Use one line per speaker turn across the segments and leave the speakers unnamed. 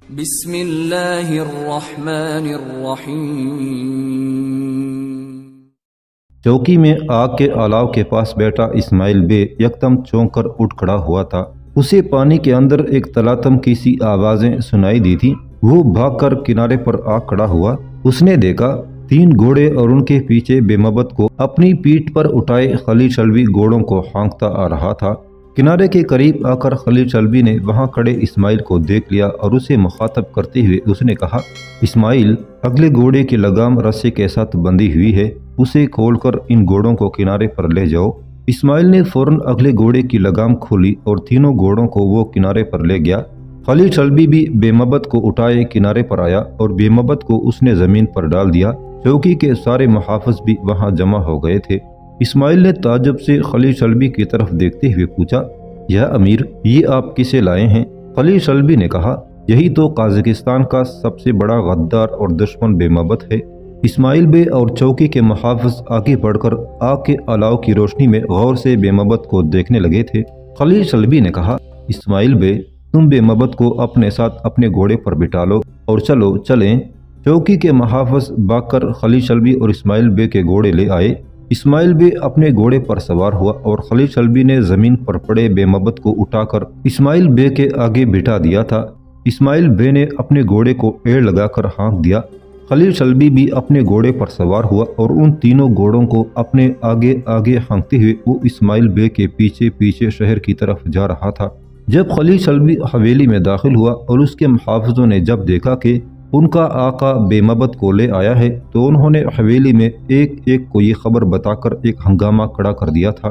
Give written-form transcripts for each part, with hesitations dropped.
بسم اللہ الرحمن الرحیم۔
چوکی میں آگ کے الاؤ کے پاس بیٹھا اسماعیل بے یکدم چونک کر اٹھ کھڑا ہوا تھا۔ اسے پانی کے اندر ایک تلاتم کی سی آوازیں سنائی دی تھی۔ وہ بھاگ کر کنارے پر آ کھڑا ہوا۔ اس نے دیکھا 3 گھوڑے اور ان کے پیچھے بے مبت کو اپنی پیٹھ پر اٹھائے خلیل چلوی گھوڑوں کو ہانکتا آ رہا تھا۔ کنارے کے قریب آ کر خلیل چلوی نے وہاں کھڑے اسماعیل کو دیکھ لیا اور اسے مخاطب کرتے ہوئے اس نے کہا، اسماعیل، اگلے گھوڑے کی لگام رسے کے ساتھ بندھی ہوئی ہے، اسے کھول کر ان گھوڑوں کو کنارے پر لے جاؤ۔ اسماعیل نے فوراً اگلے گھوڑے کی لگام کھولی اور تینوں گھوڑوں کو وہ کنارے پر لے گیا۔ خلیل چلوی بھی بے مبت کو اٹھائے کنارے پر آیا اور بے مبت کو اس نے زمین پر ڈال دیا۔ چوکی کے سارے محافظ بھی وہاں جمع ہو گئے تھے۔ اسماعیل نے تعجب سے خلیل چلوی کی طرف دیکھتے ہوئے پوچھا، یا امیر، یہ آپ کسے لائے ہیں؟ خلیل چلوی نے کہا، یہی تو قازقستان کا سب سے بڑا غدار اور دشمن بے مبت ہے۔ اسماعیل بے اور چوکی کے محافظ آگے بڑھ کر آگ کے الاؤ کی روشنی میں غور سے بے مبت کو دیکھنے لگے تھے۔ خلیل چلوی نے کہا، اسماعیل بے، تم بے مبت کو اپنے ساتھ اپنے گھوڑے پر بٹھا لو اور چلیں۔ چوکی کے محافظ بھاگ کر خلیل چلوی اور اسماعیل بے کے گھوڑے لے آئے۔ اسماعیل بے اپنے گھوڑے پر سوار ہوا اور خلیل چلوی نے زمین پر پڑے بے مبت کو اٹھا کر اسماعیل بے کے آگے بٹھا دیا تھا۔ اسماعیل بے نے اپنے گھوڑے کو ایڑ لگا کر ہانک دیا۔ خلیل چلوی بھی اپنے گھوڑے پر سوار ہوا اور ان تینوں گھوڑوں کو اپنے آگے آگے ہانکتے ہوئے وہ اسماعیل بے کے پیچھے پیچھے شہر کی طرف جا رہا تھا۔ جب خلیل چلوی حویلی میں داخل ہوا اور اس کے محافظوں نے جب دیکھا کہ ان کا آقا بے مبت کو لے آیا ہے تو انہوں نے حویلی میں ایک ایک کو یہ خبر بتا کر ایک ہنگامہ کھڑا کر دیا تھا۔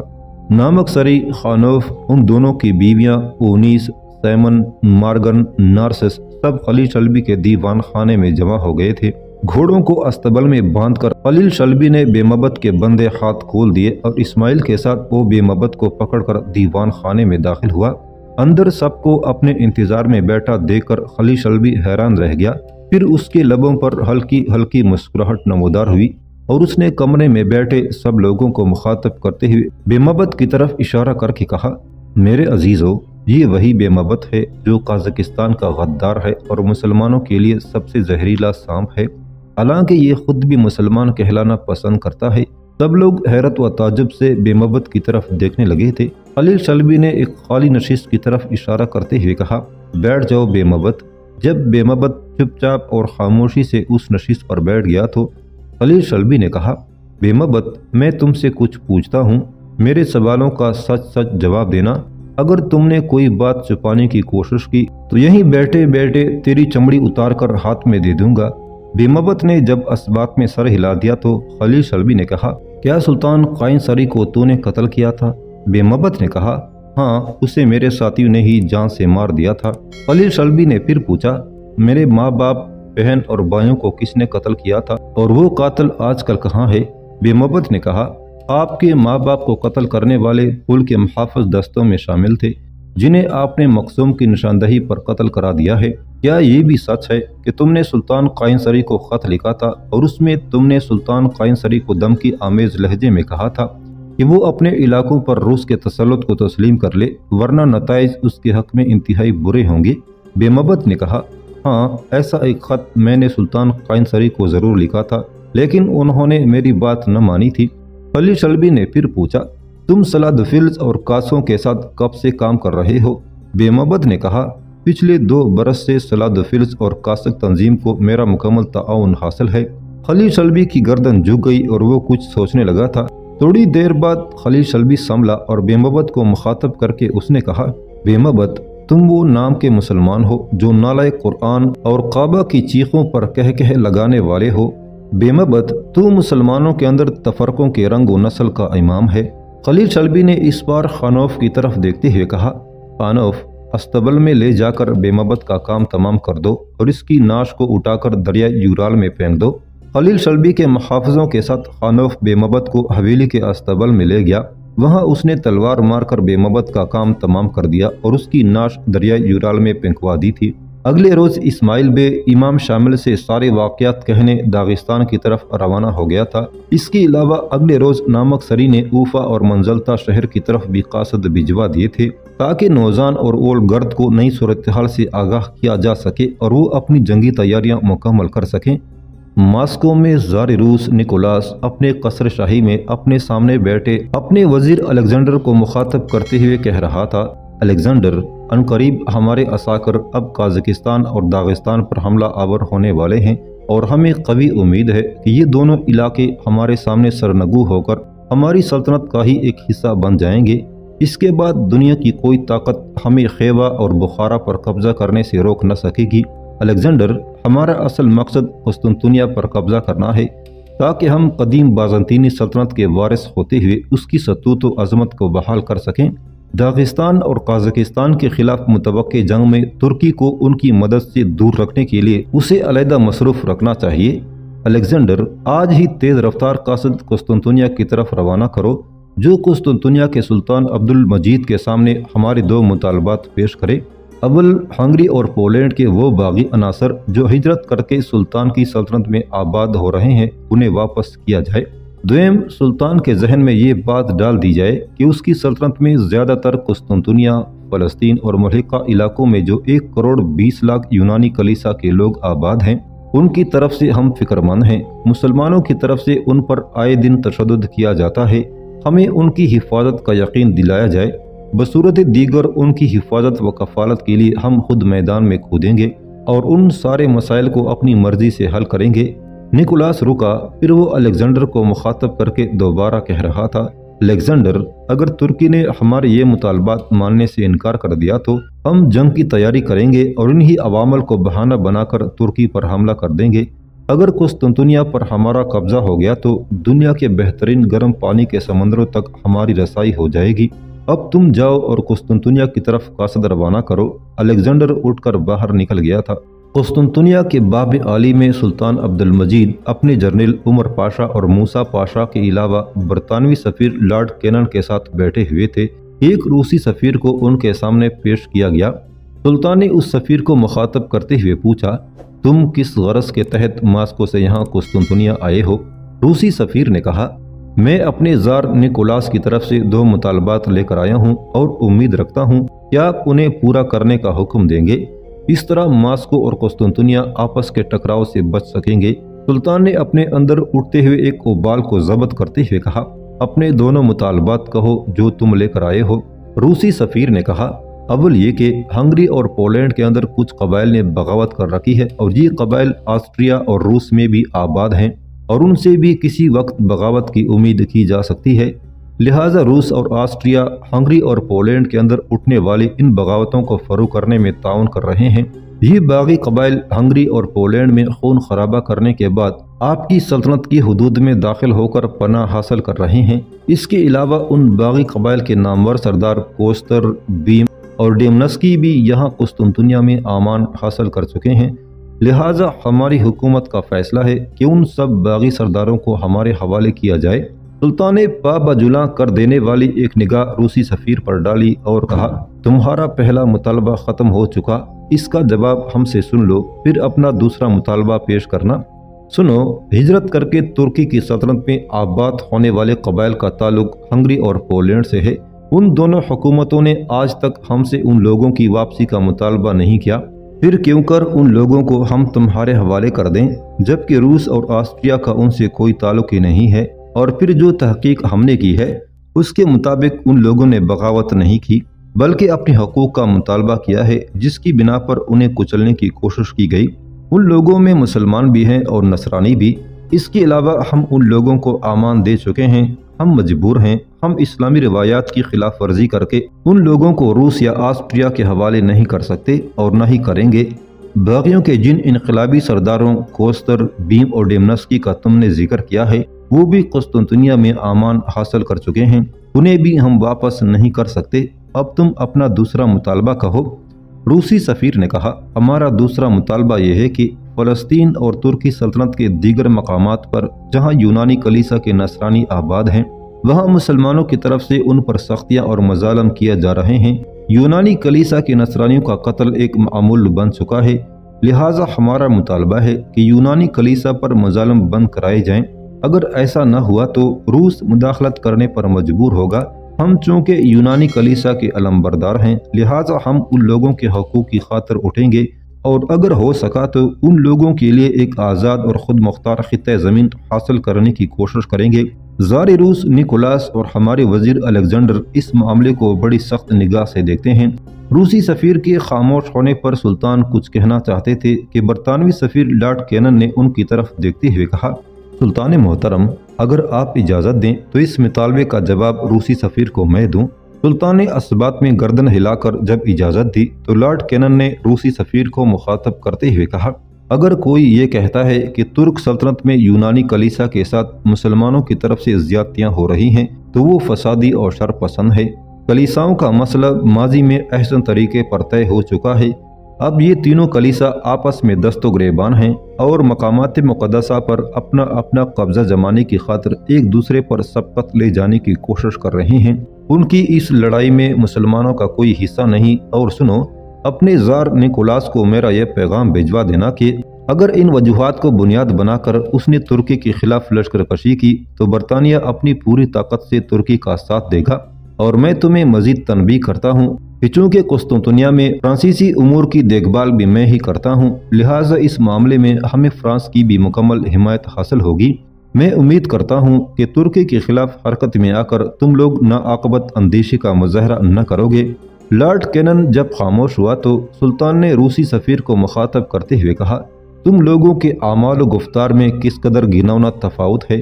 نامک سری، خانوف، ان دونوں کی بیویاں اونیس، سیمن، مارگن، نارسس سب خلیل چلوی کے دیوان خانے میں جمع ہو گئے تھے۔ گھوڑوں کو استبل میں باندھ کر خلیل چلوی نے بے مبت کے بندے ہاتھ کھول دیے اور اسماعیل کے ساتھ وہ بے مبت کو پکڑ کر دیوان خانے میں داخل ہوا۔ اندر سب کو اپنے انتظار میں بیٹھا دیکھ کر خلیل چلوی حیران رہ گیا۔ پھر اس کے لبوں پر ہلکی ہلکی مسکراہٹ نمودار ہوئی اور اس نے کمرے میں بیٹھے سب لوگوں کو مخاطب کرتے ہوئے بے مبت کی طرف اشارہ کر کے کہا، میرے عزیزو، یہ وہی بے مبت ہے جو قازقستان کا غدار ہے اور مسلمانوں کے لیے سب سے زہریلا سانپ ہے، حالانکہ یہ خود بھی مسلمان کہلانا پسند کرتا ہے۔ سب لوگ حیرت و تعجب سے بے مبت کی طرف دیکھنے لگے تھے۔ خلیل چلوی نے ایک خالی نشست کی طرف اشارہ کرتے ہوئے کہا، بیٹھ جاؤ بے مبت۔ جب بے مبت چپ چاپ اور خاموشی سے اس نشست پر بیٹھ گیا تو خلیل چلوی نے کہا، بے مبت، میں تم سے کچھ پوچھتا ہوں، میرے سوالوں کا سچ سچ جواب دینا۔ اگر تم نے کوئی بات چھپانے کی کوشش کی تو یہیں بیٹھے بیٹھے تیری چمڑی اتار کر ہاتھ میں دے دوں گا۔ بے مبت نے جب اس بات میں سر ہلا دیا تو خلیل چلوی نے کہا، کیا سلطان قائن سری کو تو نے قتل کیا تھا؟ بے مبت نے کہا، ہاں، اسے میرے ساتھیوں نے ہی جان سے مار دیا تھا۔ خلیل چلوی نے پھر پوچھا، میرے ماں باپ، بہن اور بھائیوں کو کس نے قتل کیا تھا اور وہ قاتل آج کل کہاں ہے؟ بے مبت نے کہا، آپ کے ماں باپ کو قتل کرنے والے پل کے محافظ دستوں میں شامل تھے جنہیں آپ نے مقصوم کی نشاندہی پر قتل کرا دیا ہے۔ کیا یہ بھی سچ ہے کہ تم نے سلطان قائن سری کو خط لکھا تھا اور اس میں تم نے سلطان قائن سری کو دھمکی آمیز لہجے میں کہا تھا کہ وہ اپنے علاقوں پر روس کے تسلط کو تسلیم کر لے ورنہ نتائج اس کے حق میں انتہائی برے ہوں گے؟ بے مبت نے کہا، ہاں، ایسا ایک خط میں نے سلطان قائن سری کو ضرور لکھا تھا لیکن انہوں نے میری بات نہ مانی تھی۔ خلیل چلوی نے پھر پوچھا، تم سلاد فلز اور کاسوں کے ساتھ کب سے کام کر رہے ہو؟ بے مبت نے کہا، پچھلے 2 برس سے سلاد فلز اور کاسک تنظیم کو میرا مکمل تعاون حاصل ہے۔ خلیل چلوی کی گردن جھک گئی اور وہ کچھ سوچنے لگا تھا۔ تھوڑی دیر بعد خلیل چلوی سنبھلا اور بے مبت کو مخاطب کر کے اس نے کہا، بے مبت، تم وہ نام کے مسلمان ہو جو نالائق قرآن اور کعبہ کی چیخوں پر کہہ لگانے والے ہو۔ بے مبت، تو مسلمانوں کے اندر تفرقوں کے رنگ و نسل کا امام ہے۔ خلیل چلوی نے اس بار خانوف کی طرف دیکھتے ہوئے کہا، خانوف، استبل میں لے جا کر بے مبت کا کام تمام کر دو اور اس کی ناش کو اٹھا کر دریا یورال میں پھینک دو۔ خلیل چلوی کے محافظوں کے ساتھ خانوف بے مبت کو حویلی کے استبل میں لے گیا۔ وہاں اس نے تلوار مار کر بے مبت کا کام تمام کر دیا اور اس کی ناش دریا یورال میں پھینکوا دی تھی۔ अगले रोज़ इस्माइल बे इमाम शामिल से सारे वाक़यात कहने दागिस्तान की तरफ रवाना हो गया था। इसके अलावा अगले रोज़ नामक सरी ने ऊफा और मंजलता शहर की तरफ भी कासद भिजवा दिए थे ताकि नौजान और ओल गर्द को नई सूरत हाल से आगाह किया जा सके और वो अपनी जंगी तैयारियां मुकम्मल कर सकें। मॉस्को में ज़ार रूस निकोलास अपने कसर शाही में अपने सामने बैठे अपने वजीर अलेक्जेंडर को मुखातब करते हुए कह रहा था, अलेक्जेंडर, अनकरीब हमारे असाकर अब काज़किस्तान और दागिस्तान पर हमला आवर होने वाले हैं और हमें कभी उम्मीद है कि ये दोनों इलाके हमारे सामने सरनगू होकर हमारी सल्तनत का ही एक हिस्सा बन जाएंगे। इसके बाद दुनिया की कोई ताकत हमें खेवा और बुखारा पर कब्जा करने से रोक न सकेगी। अलेक्जेंडर, हमारा असल मकसद कुस्तुनतुनिया पर कब्जा करना है ताकि हम कदीम बाज़ंतीनी सल्तनत के वारिस होते हुए उसकी सतूत व अज़मत को बहाल कर सकें। दागिस्तान और काज़किस्तान के खिलाफ मुतवक्के जंग में तुर्की को उनकी मदद से दूर रखने के लिए उसे अलहदा मसरूफ़ रखना चाहिए। अलेक्जेंडर, आज ही तेज़ रफ्तार कासद कुस्तुनतुनिया की तरफ रवाना करो जो कुस्तुनतुनिया के सुल्तान अब्दुल मजीद के सामने हमारे दो मुतालबात पेश करे। अव्वल, हंगरी और पोलैंड के वो बागी अनासर जो हिजरत करके सुल्तान की सल्तनत में आबाद हो रहे हैं उन्हें वापस किया जाए। द्विम, सुल्तान के जहन में ये बात डाल दी जाए कि उसकी सल्तनत में ज़्यादातर कुस्तुनतुनिया, फ़लस्तीन और मलिका इलाकों में जो 1 करोड़ 20 लाख यूनानी कलीसा के लोग आबाद हैं उनकी तरफ से हम फिक्रमंद हैं। मुसलमानों की तरफ से उन पर आए दिन तशद्दुद किया जाता है, हमें उनकी हिफाजत का यकीन दिलाया जाए। बसूरत दीगर उनकी हिफाजत व कफालत के लिए हम खुद मैदान में कूदेंगे और उन सारे मसाइल को अपनी मर्जी से हल करेंगे। निकोलास रुका, फिर वो अलेक्जेंडर को मुखातब करके दोबारा कह रहा था, अलेक्जेंडर, अगर तुर्की ने हमारे ये मुतालबात मानने से इनकार कर दिया तो हम जंग की तैयारी करेंगे और इन्हीं अवामल को बहाना बनाकर तुर्की पर हमला कर देंगे। अगर कुस्तुनतुनिया पर हमारा कब्जा हो गया तो दुनिया के बेहतरीन गर्म पानी के समंदरों तक हमारी रसाई हो जाएगी। अब तुम जाओ और कुस्तुनतुनिया की तरफ कासद रवाना करो। अलेक्जेंडर उठकर बाहर निकल गया था। कुस्तुनतुनिया के बाब आली में सुल्तान अब्दुल मजीद अपने जर्नल उमर पाशा और मूसा पाशा के अलावा बरतानवी सफ़ीर लॉर्ड कैनन के साथ बैठे हुए थे। एक रूसी सफ़ीर को उनके सामने पेश किया गया। सुल्तान ने उस सफ़ीर को मुखातब करते हुए पूछा, तुम किस गरज के तहत मॉस्को से यहाँ कुस्तुनतुनिया आए हो? रूसी सफ़ीर ने कहा, मैं अपने ज़ार निकोलास की तरफ से 2 मुतालबात लेकर आया हूँ और उम्मीद रखता हूँ कि आप उन्हें पूरा करने का हुक्म देंगे। इस तरह मॉस्को और कुस्तुनतुनिया आपस के टकराव से बच सकेंगे। सुल्तान ने अपने अंदर उठते हुए एक उबाल को ज़ब्त करते हुए कहा, अपने दोनों मुतालबात कहो जो तुम लेकर आए हो। रूसी सफ़ीर ने कहा, अव्वल ये कि हंगरी और पोलैंड के अंदर कुछ कबाइल ने बगावत कर रखी है और ये कबाइल ऑस्ट्रिया और रूस में भी आबाद हैं और उनसे भी किसी वक्त बगावत की उम्मीद की जा सकती है। लिहाजा रूस और ऑस्ट्रिया हंगरी और पोलैंड के अंदर उठने वाली इन बगावतों को फरोग़ करने में ताउन कर रहे हैं। ये बागी कबाइल हंगरी और पोलैंड में खून खराबा करने के बाद आपकी सल्तनत की हुदूद में दाखिल होकर पनाह हासिल कर रहे हैं। इसके अलावा उन बागी कबाइल के नामवर सरदार कोस्तर, बीम और डेमनस्की भी यहाँ कुस्तुनतुनिया में आमान हासिल कर चुके हैं। लिहाजा हमारी हुकूमत का फैसला है कि उन सब बागी सरदारों को हमारे हवाले किया जाए। सुल्तान ने पाबजुला कर देने वाली एक निगाह रूसी सफ़ीर पर डाली और कहा, तुम्हारा पहला मुतालबा ख़त्म हो चुका, इसका जवाब हमसे सुन लो, फिर अपना दूसरा मुतालबा पेश करना। सुनो, हिजरत करके तुर्की की सल्तनत में आबाद होने वाले कबाइल का ताल्लुक हंगरी और पोलैंड से है। उन दोनों हुकूमतों ने आज तक हमसे उन लोगों की वापसी का मुतालबा नहीं किया, फिर क्यों कर उन लोगों को हम तुम्हारे हवाले कर दें, जबकि रूस और ऑस्ट्रिया का उनसे कोई ताल्लुक ही नहीं है। और फिर जो तहकीक हमने की है उसके मुताबिक उन लोगों ने बगावत नहीं की बल्कि अपने हकूक़ का मुतालबा किया है, जिसकी बिना पर उन्हें कुचलने की कोशिश की गई। उन लोगों में मुसलमान भी हैं और नसरानी भी। इसके अलावा हम उन लोगों को आमान दे चुके हैं। हम मजबूर हैं, हम इस्लामी रिवायात की खिलाफ वर्जी करके उन लोगों को रूस या ऑस्ट्रिया के हवाले नहीं कर सकते और न ही करेंगे। बागियों के जिन इनकलाबी सरदारों कोस्तर, बीम और डेमनस्की का तुमने जिक्र किया है वो भी कुस्तुनतुनिया में आमान हासिल कर चुके हैं, उन्हें भी हम वापस नहीं कर सकते। अब तुम अपना दूसरा मुतालबा कहो। रूसी सफ़ीर ने कहा, हमारा दूसरा मुतालबा यह है कि फ़लस्तीन और तुर्की सल्तनत के दीगर मकामात पर जहाँ यूनानी कलीसा के नसरानी आबाद हैं वहाँ मुसलमानों की तरफ से उन पर सख्तियाँ और मजालम किए जा रहे हैं। यूनानी कलीसा के नसरानियों का कत्ल एक मामूल बन चुका है, लिहाजा हमारा मुतालबा है कि यूनानी कलीसा पर मजालम बंद कराए जाएं। अगर ऐसा न हुआ तो रूस मुदाखलत करने पर मजबूर होगा। हम चूँकि यूनानी कलीसा के अलमबरदार हैं, लिहाजा हम उन लोगों के हकूक़ की खातिर उठेंगे और अगर हो सका तो उन लोगों के लिए एक आज़ाद और ख़ुद मुख्तार खित्ते ज़मीन हासिल करने की कोशिश करेंगे। ज़ार रूस निकोलास और हमारे वज़ीर अलेक्जेंडर इस मामले को बड़ी सख्त निगाह से देखते हैं। रूसी सफ़ीर के खामोश होने पर सुल्तान कुछ कहना चाहते थे कि बरतानवी सफ़ीर लॉर्ड कैनन ने उनकी तरफ देखते हुए कहा, सुल्तान मोहतरम, अगर आप इजाज़त दें तो इस मुतालबे का जवाब रूसी सफ़ीर को मैं दूँ। सुल्तान ने असबात में गर्दन हिलाकर जब इजाज़त दी तो लॉर्ड कैनन ने रूसी सफ़ीर को मुखातब करते हुए कहा, अगर कोई ये कहता है कि तुर्क सल्तनत में यूनानी कलीसा के साथ मुसलमानों की तरफ से ज़्यादतियाँ हो रही हैं तो वो फसादी और शर पसंद है। कलीसाओं का मसला माजी में अहसन तरीके पर तय हो चुका है। अब ये तीनों कलीसा आपस में दस्तो गिरेबान हैं और मकामात मुक़द्दसा पर अपना अपना कब्ज़ा जमाने की खातिर एक दूसरे पर सबकत ले जाने की कोशिश कर रहे हैं। उनकी इस लड़ाई में मुसलमानों का कोई हिस्सा नहीं। और सुनो, अपने ज़ार निकोलास को मेरा यह पैगाम भिजवा देना कि अगर इन वजूहात को बुनियाद बनाकर उसने तुर्की के खिलाफ लश्कर कशी की तो बरतानिया अपनी पूरी ताकत से तुर्की का साथ देगा। और मैं तुम्हें मजीद तनबीह करता हूँ कि चूँकि कुस्तुनतुनिया में फ्रांसीसी उमूर की देखभाल भी मैं ही करता हूँ, लिहाजा इस मामले में हमें फ्रांस की भी मुकम्मल हिमायत हासिल होगी। मैं उम्मीद करता हूँ कि तुर्की के खिलाफ हरकत में आकर तुम लोग नाआकबत अंदेशी का मुजाहरा न करोगे। लॉर्ड कैनन जब खामोश हुआ तो सुल्तान ने रूसी सफ़ीर को मुखातब करते हुए कहा, तुम लोगों के आमाल व गुफ्तार में किस कदर घिनौना तफावत है।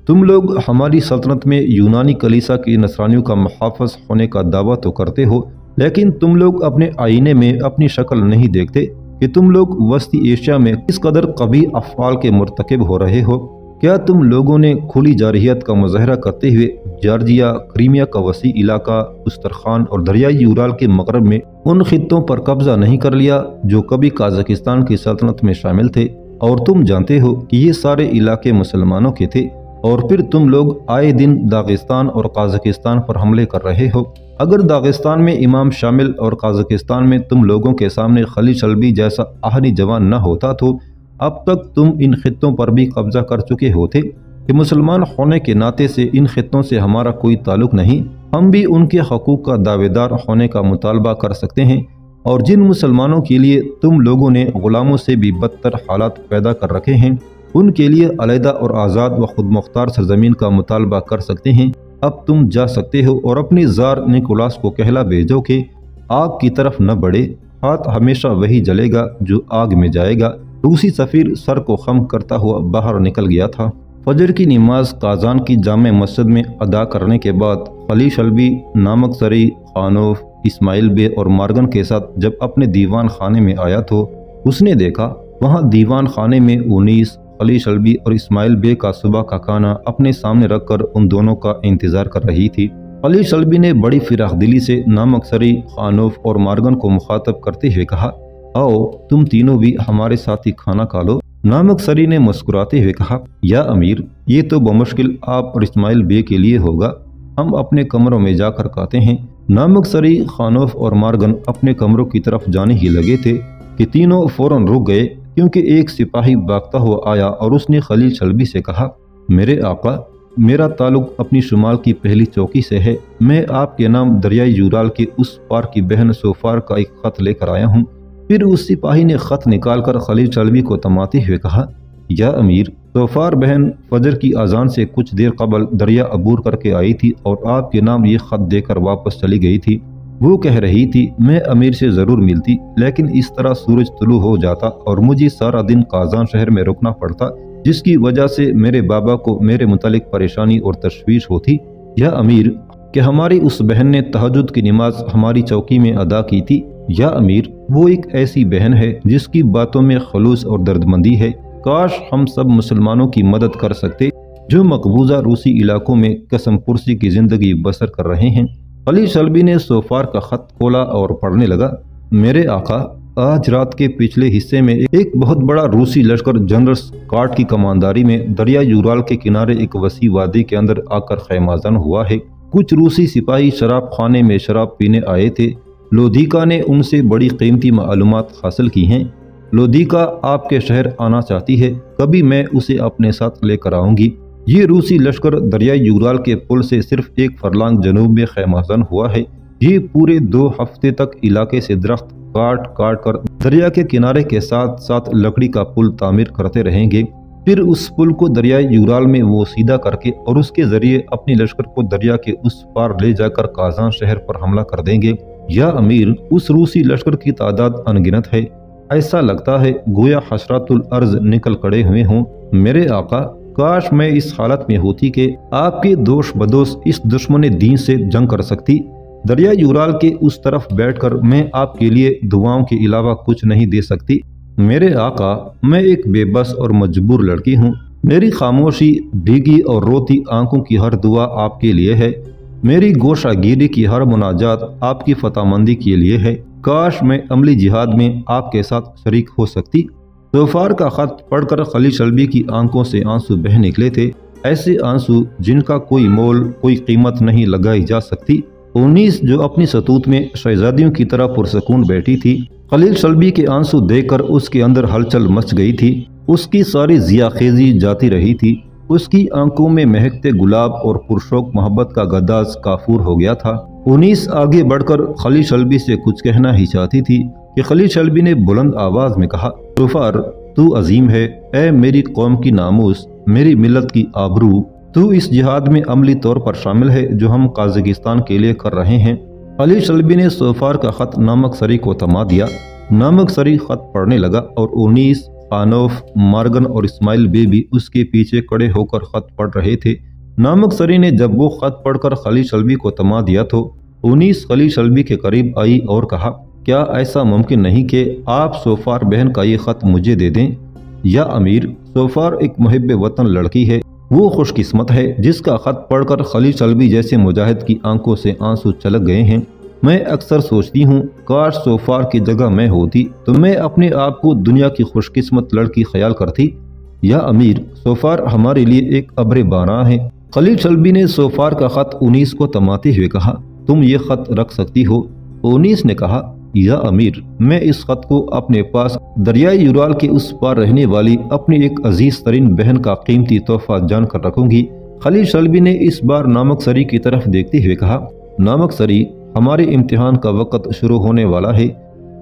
तुम लोग हमारी सल्तनत में यूनानी कलीसा की नसरानियों का मुहाफ़िज़ होने का दावा तो करते हो, लेकिन तुम लोग अपने आईने में अपनी शक्ल नहीं देखते कि तुम लोग वस्ती एशिया में किस कदर कभी अफ़आल के मुर्तकिब हो रहे हो। क्या तुम लोगों ने खुली जारहियत का मुजाहरा करते हुए जॉर्जिया, क्रीमिया का वसी इलाका, उस्तरखान और दरियाई यूराल के मगरब में उन खित्तों पर कब्जा नहीं कर लिया जो कभी काज़ाकिस्तान की सल्तनत में शामिल थे? और तुम जानते हो कि ये सारे इलाके मुसलमानों के थे और फिर तुम लोग आए दिन दागिस्तान और काज़ाकिस्तान पर हमले कर रहे हो। अगर दागिस्तान में इमाम शामिल और काज़ाकिस्तान में तुम लोगों के सामने खलील शल्बी जैसा आहनी जवान न होता तो अब तक तुम इन खित्तों पर भी कब्जा कर चुके होते। कि मुसलमान होने के नाते से इन खित्तों से हमारा कोई ताल्लुक नहीं, हम भी उनके हकूक़ का दावेदार होने का मुतालबा कर सकते हैं। और जिन मुसलमानों के लिए तुम लोगों ने ग़ुलामों से भी बदतर हालात पैदा कर रखे हैं, उनके लिए अलहदा और आज़ाद व खुद मुख्तार सरजमीन का मुतालबा कर सकते हैं। अब तुम जा सकते हो और अपने ज़ार निकोलास को कहला भेजो कि आग की तरफ न बढ़े, हाथ हमेशा वही जलेगा जो आग में जाएगा। रूसी सफ़ीर सर को खम करता हुआ बाहर निकल गया था। फजर की नमाज काजान की जामे मस्जिद में अदा करने के बाद खलील शल्बी, नामकसरी, खानोफ, इस्माइल बे और मार्गन के साथ जब अपने दीवान खाने में आया तो उसने देखा वहाँ दीवान खाने में उनीस, खलील शल्बी और इस्माइल बे का सुबह का खाना अपने सामने रखकर उन दोनों का इंतज़ार कर रही थी। खलील शल्बी ने बड़ी फिराखदिली से नामकसरी, खानोफ और मार्गन को मुखातब करते हुए कहा, आओ तुम तीनों भी हमारे साथ ही खाना खा लो। नामकसरी ने मुस्कुराते हुए कहा, या अमीर, ये तो बमुश्किल आप और इस्माइल बे के लिए होगा, हम अपने कमरों में जाकर खाते हैं। नामकसरी, खानोफ और मार्गन अपने कमरों की तरफ जाने ही लगे थे कि तीनों फौरन रुक गए, क्योंकि एक सिपाही भागता हुआ आया और उसने खलील शल्बी से कहा, मेरे आका, मेरा ताल्लुक अपनी शुमाल की पहली चौकी से है। मैं आपके नाम दरियाई यूराल के उस पार की बहन सोफार का एक खत लेकर आया हूँ। फिर उस सिपाही ने खत निकालकर खलील शल्बी को तमाते हुए कहा, या अमीर, सोफार बहन फजर की अजान से कुछ देर कबल दरिया अबूर करके आई थी और आपके नाम ये खत देकर वापस चली गई थी। वो कह रही थी मैं अमीर से ज़रूर मिलती, लेकिन इस तरह सूरज तुलू हो जाता और मुझे सारा दिन काजान शहर में रुकना पड़ता, जिसकी वजह से मेरे बाबा को मेरे मुतालिक परेशानी और तशवीश होती। या अमीर, कि हमारी उस बहन ने तहज्जुद की नमाज हमारी चौकी में अदा की थी। या अमीर, वो एक ऐसी बहन है जिसकी बातों में खलूस और दर्दमंदी है। काश हम सब मुसलमानों की मदद कर सकते जो मकबूजा रूसी इलाकों में कसम पुरसी की ज़िंदगी बसर कर रहे हैं। खलील शल्बी ने सोफार का खत खोला और पढ़ने लगा, मेरे आका, आज रात के पिछले हिस्से में एक बहुत बड़ा रूसी लश्कर जनरल स्कॉट की कमांदारी में दरिया यूराल के किनारे एक वसी वादी के अंदर आकर खैमाजान हुआ है। कुछ रूसी सिपाही शराब खाने में शराब पीने आए थे लौदीका ने उनसे बड़ी कीमती मालूमात हासिल की हैं। लौदीका आपके शहर आना चाहती है, कभी मैं उसे अपने साथ लेकर आऊंगी। ये रूसी लश्कर दरियाई यूराल के पुल से सिर्फ 1 फरलांग जनूब में खैमाजन हुआ है। ये पूरे 2 हफ्ते तक इलाके से दरख्त काट काट कर दरिया के किनारे के साथ साथ लकड़ी का पुल तामीर करते रहेंगे। फिर उस पुल को दरियाई यूराल में वो सीधा करके और उसके जरिए अपनी लश्कर को दरिया के उस पार ले जाकर काजान शहर पर हमला कर देंगे। या अमीर, उस रूसी लश्कर की तादाद अनगिनत है। ऐसा लगता है गोया हशरातुल अर्ज निकल खड़े हुए हों। मेरे आका, काश मैं इस हालत में होती कि आपके दोष बदोश इस दुश्मन दीन से जंग कर सकती। दरिया यूराल के उस तरफ बैठकर मैं आपके लिए दुआओं के अलावा कुछ नहीं दे सकती। मेरे आका, मैं एक बेबस और मजबूर लड़की हूँ। मेरी खामोशी, भीगी और रोती आंखों की हर दुआ आपके लिए है। मेरी गोशागिरी की हर मुनाजात आपकी फतामंदी के लिए है। काश मैं अमली जिहाद में आपके साथ शरीक हो सकती। ज़ोफ़ार का खत पढ़कर खलील शल्बी की आंखों से आंसू बह निकले थे, ऐसे आंसू जिनका कोई मोल, कोई कीमत नहीं लगाई जा सकती। उनीस, जो अपनी सतूत में शहजादियों की तरह पुरसकून बैठी थी, खलील शल्बी के आंसू देखकर उसके अंदर हलचल मच गई थी। उसकी सारी जियाखेजी जाती रही थी। उसकी आंखों में महकते गुलाब और पुरशौक मोहब्बत का गदाज काफूर हो गया था। उनीस आगे बढ़कर खलील शल्बी से कुछ कहना ही चाहती थी कि खलील शल्बी ने बुलंद आवाज में कहा, ज़ोफ़ार, तू अजीम है। ए मेरी कौम की नामूस, मेरी मिलत की आबरू, तू इस जिहाद में अमली तौर पर शामिल है जो हम काज़ाकिस्तान के लिए कर रहे हैं। खलील शल्बी ने ज़ोफ़ार का खत नामक सरी को थमा दिया। नामक सरी खत पढ़ने लगा और उनीस, खानौफ, मार्गन और इस्माइल बे भी उसके पीछे खड़े होकर खत पढ़ रहे थे। नामक सरी ने जब वो खत पढ़कर खलील शल्बी को थमा दिया तो उनीस खलील शल्बी के करीब आई और कहा, क्या ऐसा मुमकिन नहीं कि आप ज़ोफ़ार बहन का ये खत मुझे दे दें? या अमीर, ज़ोफ़ार एक मुहिब वतन लड़की है। वो खुशकिस्मत है जिसका खत पढ़कर खलील शल्बी जैसे मुजाहिद की आंखों से आंसू छलक गए हैं। मैं अक्सर सोचती हूँ, काश ज़ोफ़ार की जगह मैं होती तो मैं अपने आप को दुनिया की खुशकिस्मत लड़की ख्याल करती। या अमीर, ज़ोफ़ार हमारे लिए एक अब्र बारां है। खलील शल्बी ने ज़ोफ़ार का खत उनीस को थमाते हुए कहा, तुम ये खत रख सकती हो। उनीस ने कहा, या अमीर, मैं इस खत को अपने पास दरियाई यूराल के उस पार रहने वाली अपनी एक अजीज तरीन बहन का कीमती तोहफा जानकर रखूंगी। खलील शल्बी ने इस बार नामक सरी की तरफ देखते हुए कहा, नामक सरी, हमारे इम्तिहान का वक़्त शुरू होने वाला है।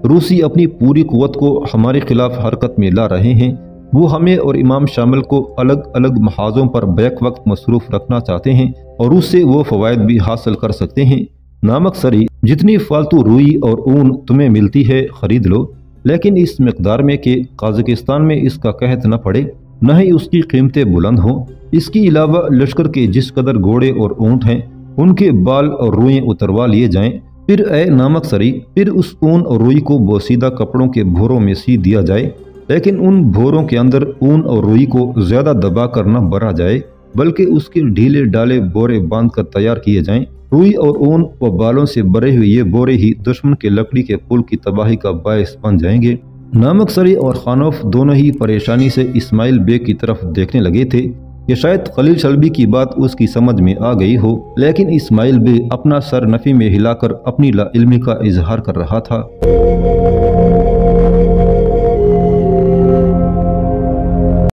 रूसी अपनी पूरी कुव्वत को हमारे खिलाफ हरकत में ला रहे हैं। वो हमें और इमाम शामिल को अलग अलग महाजों पर बैक वक्त मसरूफ़ रखना चाहते हैं और उससे वो फ़वायद भी हासिल कर सकते हैं। नामक सरी, जितनी फालतू रुई और ऊन तुम्हें मिलती है खरीद लो, लेकिन इस मकदार में कि काज़ाकिस्तान में इसका कहत न पड़े, न ही उसकी कीमतें बुलंद हों। इसके अलावा लश्कर के जिस कदर घोड़े और ऊँट हैं, उनके बाल और रुएं उतरवा लिए जाएं। फिर ए नामक सरी, फिर उस ऊन और रुई को बोसीदा कपड़ों के भोरों में सी दिया जाए, लेकिन उन भोरों के अंदर ऊन और रुई को ज्यादा दबा कर न भरा जाए, बल्कि उसके ढीले डाले बोरे बांध कर तैयार किए जाएं। रुई और ऊन व बालों से भरे हुए ये बोरे ही दुश्मन के लकड़ी के पुल की तबाही का बायस बन जाएंगे। नामक सरी और खानौफ दोनों ही परेशानी से इस्माइल बे की तरफ देखने लगे थे कि शायद खलील शल्बी की बात उसकी समझ में आ गई हो, लेकिन इस्माइल बे अपना सर नफी में हिलाकर अपनी लाइल्मी का इजहार कर रहा था।